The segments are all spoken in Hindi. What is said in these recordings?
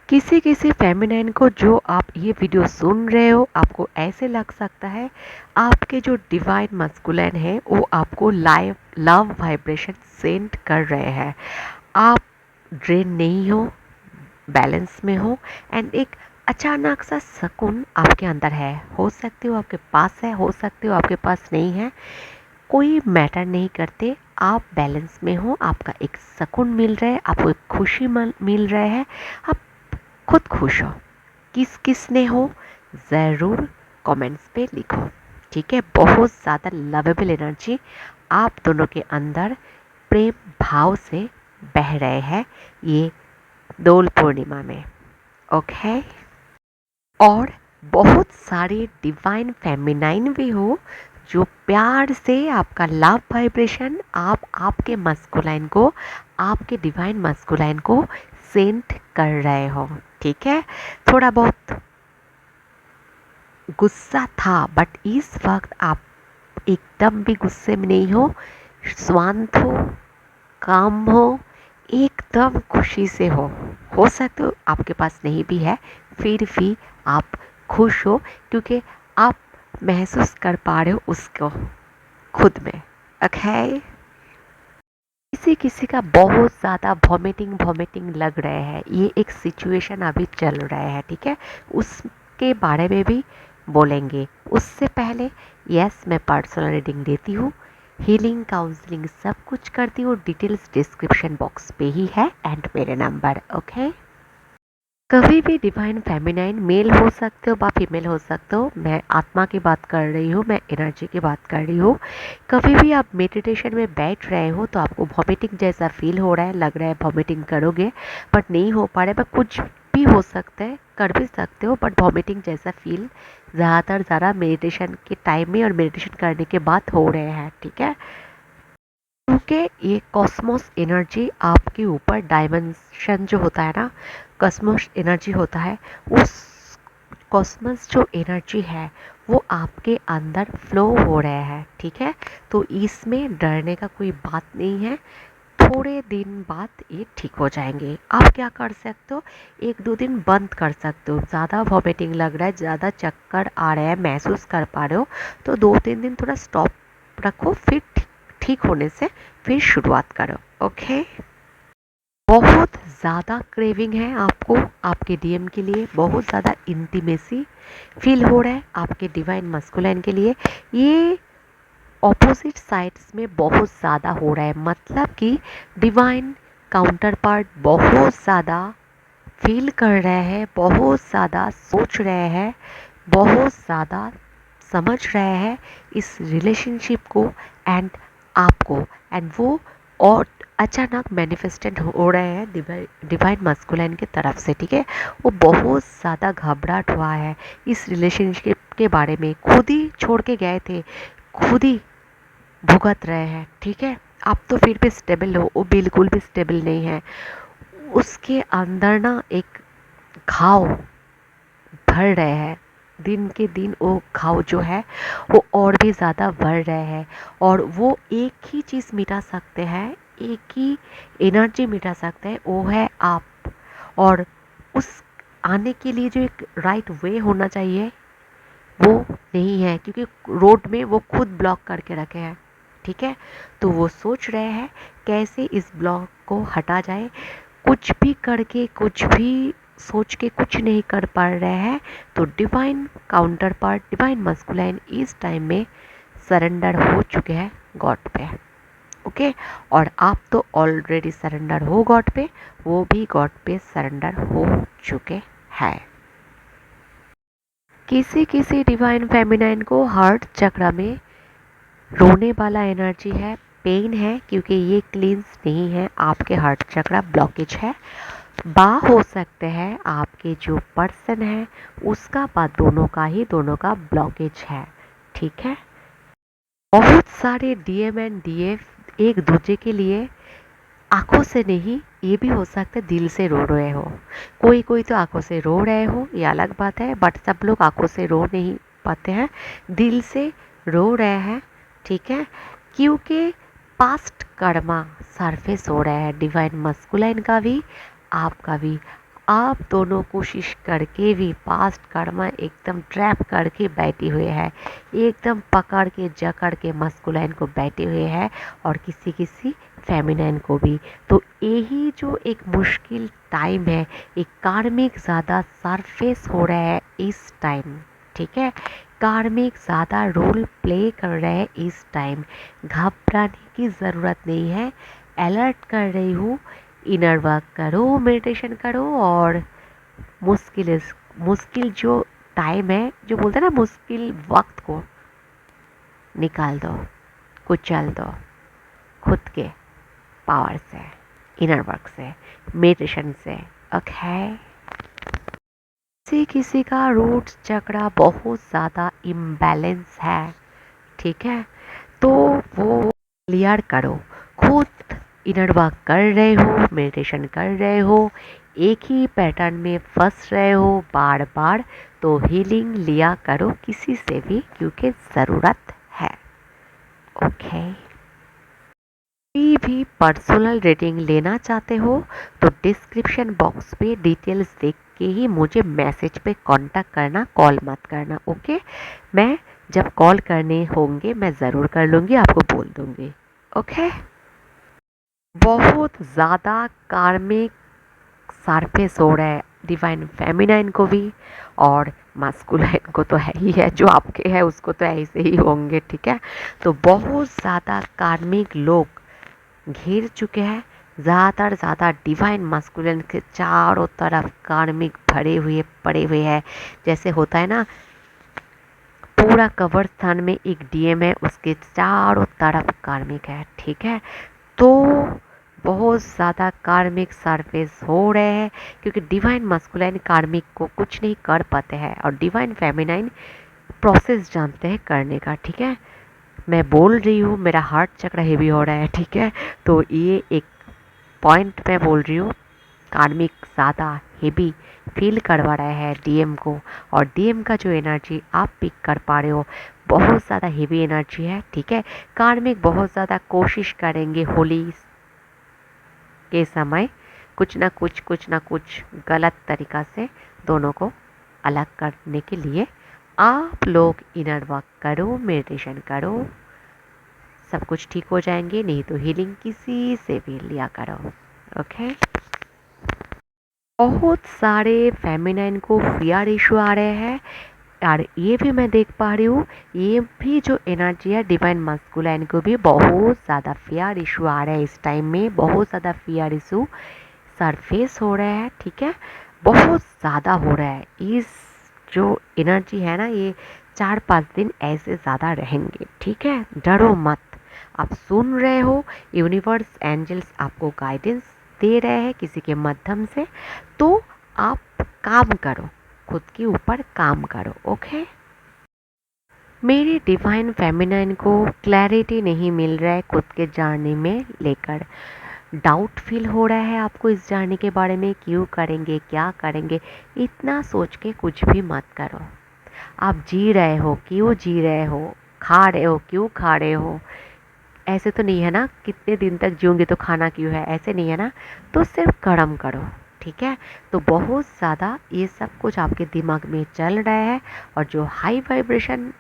किसी किसी फेमिनाइन को जो आप ये वीडियो सुन रहे हो आपको ऐसे लग सकता है आपके जो डिवाइन मस्कुलिन है वो आपको लाइव लव वाइब्रेशन सेंड कर रहे हैं। आप ड्रेन नहीं हो, बैलेंस में हो एंड एक अचानक सा सुकून आपके अंदर है। हो सकते हो आपके पास है, हो सकते हो आपके पास नहीं है, कोई मैटर नहीं करते। आप बैलेंस में हो, आपका एक सुकून मिल रहा है, आपको एक खुशी मिल रहा है, आप खुद खुश हो। किस किस ने हो ज़रूर कमेंट्स पे लिखो, ठीक है। बहुत ज़्यादा लवेबल एनर्जी आप दोनों के अंदर प्रेम भाव से बह रहे हैं ये दोल पूर्णिमा में, ओके। और बहुत सारे डिवाइन फेमिनाइन भी हो जो प्यार से आपका लव वाइब्रेशन आप आपके मस्कुलाइन को, आपके डिवाइन मस्कुलाइन को सेंड कर रहे हो, ठीक है। थोड़ा बहुत गुस्सा था बट इस वक्त आप एकदम भी गुस्से में नहीं हो, शांत हो, काम हो, एकदम खुशी से हो सकते हो आपके पास नहीं भी है फिर भी आप खुश हो क्योंकि आप महसूस कर पा रहे हो उसको खुद में, ओके। किसी किसी का बहुत ज़्यादा वॉमिटिंग वॉमिटिंग लग रहा है, ये एक सिचुएशन अभी चल रहा है, ठीक है। उसके बारे में भी बोलेंगे। उससे पहले यस, मैं पर्सनल रीडिंग देती हूँ, हीलिंग काउंसलिंग सब कुछ करती हूँ। डिटेल्स डिस्क्रिप्शन बॉक्स पे ही है एंड मेरे नंबर, ओके। कभी भी डिवाइन फेमिनाइन मेल हो सकते हो व फीमेल हो सकते हो, मैं आत्मा की बात कर रही हूँ, मैं एनर्जी की बात कर रही हूँ। कभी भी आप मेडिटेशन में बैठ रहे हो तो आपको वॉमिटिंग जैसा फील हो रहा है, लग रहा है वॉमिटिंग करोगे बट नहीं हो पा रहा है, बट कुछ भी हो सकता है, कर भी सकते हो, बट वॉमिटिंग जैसा फील ज़्यादातर ज़्यादा मेडिटेशन के टाइम में और मेडिटेशन करने के बाद हो रहे हैं, ठीक है। क्योंकि ये कॉस्मोस एनर्जी आपके ऊपर डायमेंशन जो होता है ना, कॉस्मोस एनर्जी होता है, उस कॉस्मोस जो एनर्जी है वो आपके अंदर फ्लो हो रहा है, ठीक है। तो इसमें डरने का कोई बात नहीं है, थोड़े दिन बाद ये ठीक हो जाएंगे। आप क्या कर सकते हो, एक दो दिन बंद कर सकते हो। ज़्यादा वॉमिटिंग लग रहा है, ज़्यादा चक्कर आ रहा है, महसूस कर पा रहे हो तो 2-3 दिन थोड़ा स्टॉप रखो, फिर ठीक होने से फिर शुरुआत करो, ओके। बहुत ज़्यादा क्रेविंग है आपको आपके डीएम के लिए, बहुत ज़्यादा इंटीमेसी फील हो रहा है आपके डिवाइन मस्कुलाइन के लिए। ये ऑपोजिट साइड्स में बहुत ज़्यादा हो रहा है, मतलब कि डिवाइन काउंटर पार्ट बहुत ज़्यादा फील कर रहे हैं, बहुत ज़्यादा सोच रहे हैं, बहुत ज़्यादा समझ रहे हैं इस रिलेशनशिप को एंड आपको, एंड वो और अचानक मैनिफेस्टेड हो रहे हैं डिवाइन मस्कुलाइन की तरफ से, ठीक है। वो बहुत ज़्यादा घबराहट हुआ है इस रिलेशनशिप के बारे में, खुद ही छोड़ के गए थे, खुद ही भुगत रहे हैं, ठीक है। आप तो फिर भी स्टेबल हो, वो बिल्कुल भी स्टेबल नहीं है। उसके अंदर ना एक घाव भर रहे हैं, दिन के दिन वो घाव जो है वो और भी ज़्यादा बढ़ रहे हैं, और वो एक ही चीज़ मिटा सकते हैं, एक ही एनर्जी मिटा सकते हैं, वो है आप। और उस आने के लिए जो एक राइट वे होना चाहिए वो नहीं है, क्योंकि रोड में वो खुद ब्लॉक करके रखे हैं, ठीक है। तो वो सोच रहे हैं कैसे इस ब्लॉक को हटा जाए, कुछ भी करके कुछ भी सोच के कुछ नहीं कर पा रहे हैं। तो divine counter part divine masculine इस टाइम में सरेंडर हो चुके हैं गॉड पे, ओके। और आप तो ऑलरेडी सरेंडर हो गॉड पे, वो भी गॉड पे सरेंडर हो चुके हैं। किसी किसी डिवाइन फेमिनाइन को हार्ट चक्र में रोने वाला एनर्जी है, पेन है, क्योंकि ये क्लींस नहीं है, आपके हार्ट चक्र ब्लॉकेज है। बा हो सकते हैं आपके जो पर्सन है उसका बा दोनों का ब्लॉकेज है, ठीक है। बहुत सारे डीएम एंड डीएफ एक दूसरे के लिए आंखों से नहीं, ये भी हो सकता है दिल से रो रहे हो। कोई कोई तो आंखों से रो रहे हो, ये अलग बात है, बट सब लोग आंखों से रो नहीं पाते हैं, दिल से रो रहे हैं, ठीक है। क्योंकि पास्ट कर्मा सरफेस हो रहा है, डिवाइन मस्कुलाइन का भी आपका भी। आप दोनों कोशिश करके भी पास्ट कर्मा एकदम ट्रैप करके बैठे हुए हैं, एकदम पकड़ के जकड़ के मस्कुलाइन को बैठे हुए हैं और किसी किसी फेमिनाइन को भी। तो यही जो एक मुश्किल टाइम है, एक कार्मिक ज़्यादा सरफेस हो रहा है इस टाइम, ठीक है, कार्मिक ज़्यादा रोल प्ले कर रहे हैं इस टाइम। घबराने की ज़रूरत नहीं है, अलर्ट कर रही हूँ। इनर वर्क करो, मेडिटेशन करो और मुश्किल जो टाइम है, जो बोलते हैं ना, मुश्किल वक्त को निकाल दो, कुचल दो खुद के पावर से, इनर वर्क से, मेडिटेशन से। ओके, किसी किसी का रूट चक्रा बहुत ज़्यादा इम्बैलेंस है, ठीक है, तो वो क्लियर करो। खुद इनर वर्क कर रहे हो, मेडिटेशन कर रहे हो, एक ही पैटर्न में फंस रहे हो बार बार, तो हीलिंग लिया करो किसी से भी, क्योंकि ज़रूरत है। ओके, कोई भी पर्सनल रीडिंग लेना चाहते हो तो डिस्क्रिप्शन बॉक्स पे डिटेल्स देख के ही मुझे मैसेज पे कांटेक्ट करना, कॉल मत करना। ओके, मैं जब कॉल करने होंगे मैं ज़रूर कर लूँगी, आपको बोल दूँगी। ओके, बहुत ज़्यादा कार्मिक सरफेस हो रहा है डिवाइन फेमिनाइन को भी, और मास्कुलाइन को तो है ही है, जो आपके है उसको तो ऐसे ही होंगे, ठीक है। तो बहुत ज़्यादा कार्मिक लोग घेर चुके हैं, ज़्यादातर ज़्यादा डिवाइन मास्कुलिन के चारों तरफ कार्मिक भरे हुए पड़े हुए हैं। जैसे होता है ना, पूरा कबर स्थान में एक डीएम है, उसके चारों तरफ कार्मिक है, ठीक है। तो बहुत ज़्यादा कार्मिक सरफेस हो रहे हैं, क्योंकि डिवाइन मास्कुलाइन कार्मिक को कुछ नहीं कर पाते हैं और डिवाइन फेमिनाइन प्रोसेस जानते हैं करने का, ठीक है। मैं बोल रही हूँ, मेरा हार्ट चक्र हेवी हो रहा है, ठीक है। तो ये एक पॉइंट मैं बोल रही हूँ, कार्मिक ज़्यादा हेवी फील करवा रहा है डीएम को, और डीएम का जो एनर्जी आप पिक कर पा रहे हो बहुत ज़्यादा हेवी एनर्जी है, ठीक है। कार्मिक बहुत ज़्यादा कोशिश करेंगे होली के समय कुछ ना कुछ गलत तरीक़ा से दोनों को अलग करने के लिए। आप लोग इनर वर्क करो, मेडिटेशन करो, सब कुछ ठीक हो जाएंगे, नहीं तो हीलिंग किसी से भी लिया करो। ओके, बहुत सारे फेमिनाइन को फियर इशू आ रहे हैं, और ये भी मैं देख पा रही हूँ, ये भी जो एनर्जी है डिवाइन मास्कुलाइन को भी बहुत ज़्यादा फियर इशू आ रहा है इस टाइम में, बहुत ज़्यादा फियर इशू सरफेस हो रहा है, ठीक है, बहुत ज़्यादा हो रहा है। इस जो एनर्जी है ना, ये 4-5 दिन ऐसे ज़्यादा रहेंगे, ठीक है। डरो मत, आप सुन रहे हो, यूनिवर्स एंजल्स आपको गाइडेंस दे रहे हैं किसी के माध्यम से, तो आप काम करो, खुद के ऊपर काम करो। ओके, मेरी डिवाइन फेमिनाइन को क्लैरिटी नहीं मिल रहा है खुद के जर्नी में लेकर, डाउट फील हो रहा है आपको इस जर्नी के बारे में, क्यों करेंगे, क्या करेंगे, इतना सोच के कुछ भी मत करो। आप जी रहे हो, क्यों जी रहे हो, खा रहे हो, क्यों खा रहे हो, ऐसे तो नहीं है ना कितने दिन तक जीऊँगी तो खाना क्यों है, ऐसे नहीं है ना। तो सिर्फ कर्म करो, ठीक है। तो बहुत ज़्यादा ये सब कुछ आपके दिमाग में चल रहा है, और जो हाई वाइब्रेशन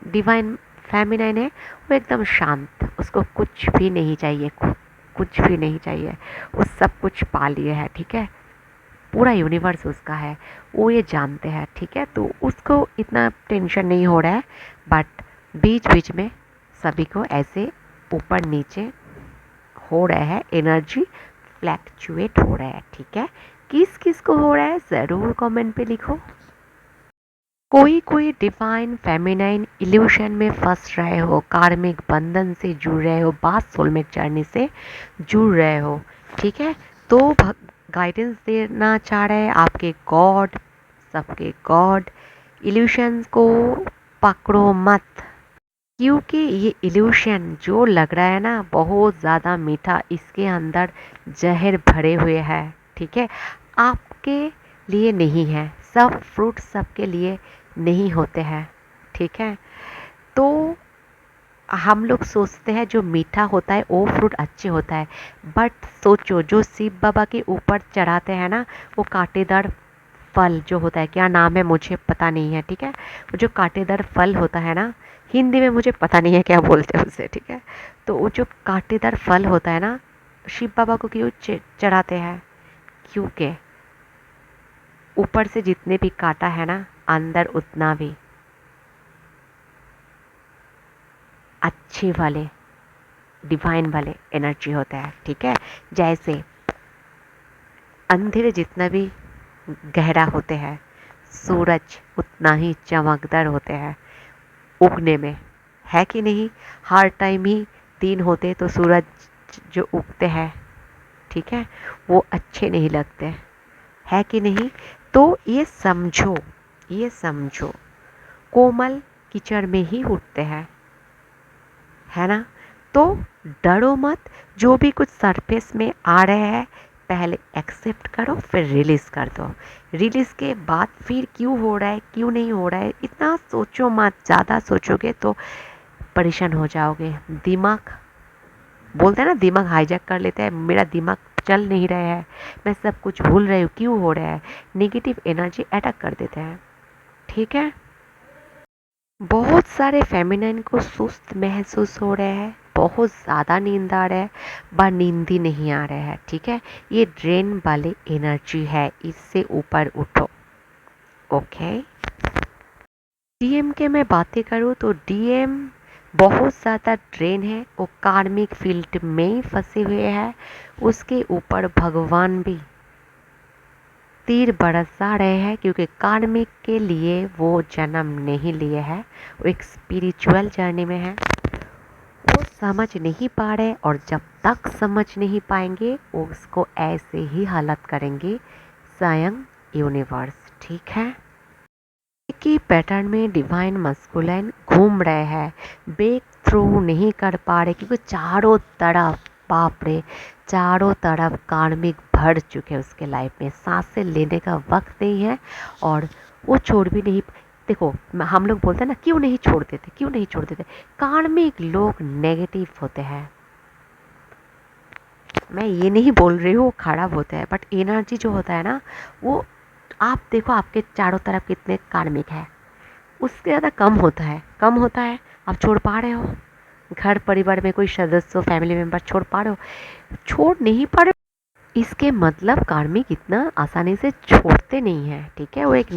डिवाइन फेमिनाइन है वो एकदम शांत, उसको कुछ भी नहीं चाहिए, कुछ भी नहीं चाहिए, वो सब कुछ पा लिए है, ठीक है। पूरा यूनिवर्स उसका है, वो ये जानते हैं, ठीक है। तो उसको इतना टेंशन नहीं हो रहा है, बट बीच बीच में सभी को ऐसे ऊपर नीचे हो रहा है, एनर्जी फ्लैक्चुएट हो रहा है, ठीक है। किस किस को हो रहा है ज़रूर कमेंट पे लिखो। कोई कोई डिवाइन फेमिनाइन इल्यूशन में फंस रहे हो, कार्मिक बंधन से जुड़ रहे हो, बात सोलमेट जर्नी से जुड़ रहे हो, ठीक है। तो गाइडेंस देना चाह रहे हैं आपके गॉड, सबके गॉड, इल्यूशंस को पकड़ो मत, क्योंकि ये इल्यूशन जो लग रहा है ना बहुत ज़्यादा मीठा, इसके अंदर जहर भरे हुए हैं, ठीक है। आपके लिए नहीं है, सब फ्रूट सबके लिए नहीं होते हैं, ठीक है। तो हम लोग सोचते हैं जो मीठा होता है वो फ्रूट अच्छे होता है, बट सोचो जो शिव बाबा के ऊपर चढ़ाते हैं ना, वो कांटेदार फल जो होता है, क्या नाम है मुझे पता नहीं है, ठीक है। वो जो कांटेदार फल होता है ना, हिंदी में मुझे पता नहीं है क्या बोलते हैं उसे, ठीक है। तो वो जो कांटेदार फल होता है ना, शिव बाबा को क्यों चढ़ाते हैं? क्योंकि ऊपर से जितने भी कांटा है ना, अंदर उतना भी अच्छे वाले डिवाइन वाले एनर्जी होता है, ठीक है। जैसे अंधेरे जितना भी गहरा होते हैं, सूरज उतना ही चमकदार होते हैं उगने में, है कि नहीं? हर टाइम ही दिन होते तो सूरज जो उगते हैं, ठीक है, वो अच्छे नहीं लगते, है कि नहीं? तो ये समझो कोमल कीचड़ में ही उठते हैं, है ना। तो डरो मत, जो भी कुछ सरफेस में आ रहे हैं पहले एक्सेप्ट करो, फिर रिलीज़ कर दो। रिलीज़ के बाद फिर क्यों हो रहा है क्यों नहीं हो रहा है इतना सोचो मत, ज़्यादा सोचोगे तो परेशान हो जाओगे। दिमाग बोलते हैं ना, दिमाग हाईजैक कर लेते हैं, मेरा दिमाग चल नहीं रहा है, मैं सब कुछ भूल रही हूँ, क्यों हो रहा है? नेगेटिव एनर्जी अटैक कर देते हैं, ठीक है। बहुत सारे फेमिनाइन को सुस्त महसूस हो रहे हैं, बहुत ज़्यादा नींद आ रहा है, व नींद ही नहीं आ रहा है, ठीक है। ये ड्रेन वाली एनर्जी है, इससे ऊपर उठो, ओके। डीएम के मैं बातें करूँ तो डीएम बहुत ज़्यादा ड्रेन है, वो कार्मिक फील्ड में ही फंसे हुए हैं। उसके ऊपर भगवान भी तीर बरसा रहे हैं, क्योंकि कार्मिक के लिए वो जन्म नहीं लिए हैं, वो एक स्पिरिचुअल जर्नी में है, वो समझ नहीं पा रहे, और जब तक समझ नहीं पाएंगे वो उसको ऐसे ही हालत करेंगे स्वयं यूनिवर्स, ठीक है। एक ही पैटर्न में डिवाइन मस्कुलाइन घूम रहे हैं, ब्रेक थ्रू नहीं कर पा रहे, क्योंकि चारों तरफ बाप रे, चारों तरफ कार्मिक भर चुके हैं उसके लाइफ में, सांसें लेने का वक्त नहीं है, और वो छोड़ भी नहीं। देखो हम लोग बोलते हैं ना, क्यों नहीं छोड़ देते, क्यों नहीं छोड़ देते? कार्मिक लोग नेगेटिव होते हैं, मैं ये नहीं बोल रही हूँ वो खराब होता है, बट एनर्जी जो होता है ना, वो आप देखो आपके चारों तरफ कितने कार्मिक है, उससे ज़्यादा कम होता है। आप छोड़ पा रहे हो? घर परिवार में कोई सदस्य फैमिली मेम्बर छोड़ पा रहे हो? छोड़ नहीं पा रहे हो, इसके मतलब कार्मिक इतना आसानी से छोड़ते नहीं हैं, ठीक है। वो एक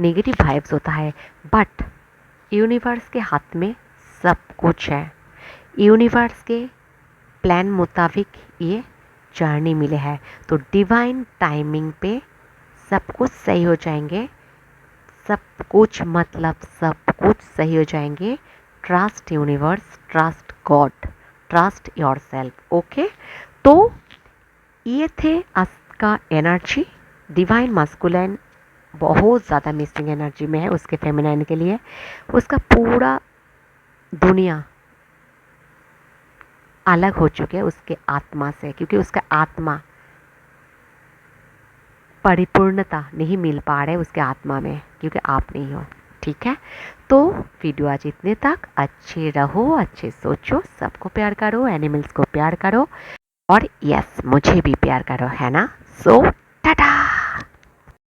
नेगेटिव वाइब्स होता है, बट यूनिवर्स के हाथ में सब कुछ है। यूनिवर्स के प्लान मुताबिक ये जर्नी मिले है, तो डिवाइन टाइमिंग पे सब कुछ सही हो जाएंगे, सब कुछ मतलब सब कुछ सही हो जाएंगे। Trust universe, trust God, trust your self, okay. तो ये थे आज का एनर्जी। डिवाइन मस्कुलाइन बहुत ज़्यादा मिसिंग एनर्जी में है उसके फेमिनाइन के लिए, उसका पूरा दुनिया अलग हो चुके हैं उसके आत्मा से, क्योंकि उसका आत्मा परिपूर्णता नहीं मिल पा रहे उसके आत्मा में, क्योंकि आप नहीं हो, ठीक है। तो वीडियो आज इतने तक, अच्छे रहो, अच्छे सोचो, सबको प्यार करो, एनिमल्स को प्यार करो, और यस मुझे भी प्यार करो, है ना। सो